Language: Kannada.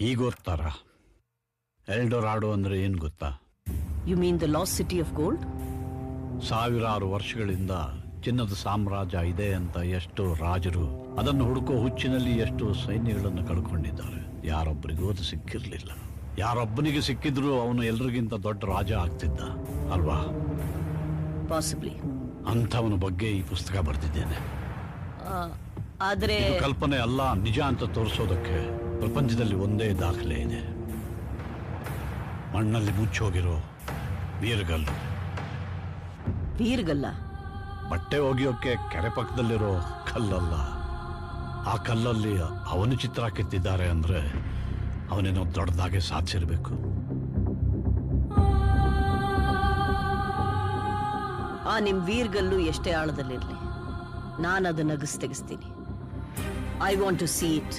ಈಗ ಓದ್ತಾರ. ಎಲ್ಡೊರಾಡೋ ಅಂದ್ರೆ ಏನು ಗೊತ್ತಾ? You mean the lost city of gold? ಸಾವಿರಾರು ವರ್ಷಗಳಿಂದ ಚಿನ್ನದ ಸಾಮ್ರಾಜ್ಯ ಇದೆ ಅಂತ ಎಷ್ಟೋ ರಾಜರು ಅದನ್ನು ಹುಡುಕೋ ಹುಚ್ಚಿನಲ್ಲಿ ಎಷ್ಟೋ ಸೈನ್ಯಗಳನ್ನು ಕಳ್ಕೊಂಡಿದ್ದಾರೆ. ಯಾರೊಬ್ಬರಿಗೂ ಅದು ಸಿಕ್ಕಿರ್ಲಿಲ್ಲ. ಯಾರೊಬ್ಬನಿಗೆ ಸಿಕ್ಕಿದ್ರು ಅವನು ಎಲ್ರಿಗಿಂತ ದೊಡ್ಡ ರಾಜ ಆಗ್ತಿದ್ದ ಅಲ್ವಾ? ಪಾಸಿಬ್ಲಿ. ಅಂಥವನ ಬಗ್ಗೆ ಈ ಪುಸ್ತಕ ಬರೆದಿದ್ದೇನೆ. ಆದ್ರೆ ಇದು ಕಲ್ಪನೆ ಅಲ್ಲ, ನಿಜ ಅಂತ ತೋರಿಸೋದಕ್ಕೆ ಪ್ರಪಂಚದಲ್ಲಿ ಒಂದೇ ದಾಖಲೆ ಇದೆ. ಮಣ್ಣಲ್ಲಿ ಮುಚ್ಚೋಗಿರೋ ವೀರಗಲ್ಲು. ವೀರಗಲ್ಲ? ಬಟ್ಟೆ ಒಗೆಯೋಕೆ ಕೆರೆ ಪಕ್ಕದಲ್ಲಿರೋ ಕಲ್ಲಲ್ಲ. ಆ ಕಲ್ಲಲ್ಲಿ ಅವನ ಚಿತ್ರ ಕೆತ್ತಿದ್ದಾರೆ ಅಂದ್ರೆ ಅವನೇನೋ ದೊಡ್ಡದಾಗೆ ಸಾಧಿಸಿರ್ಬೇಕು. ಆ ನಿಮ್ ವೀರ್ಗಲ್ಲು ಎಷ್ಟೇ ಆಳದಲ್ಲಿರ್ಲಿ, ನಾನು ಅದನ್ನ ತೆಗಿಸ್ತೀನಿ. I want to see it.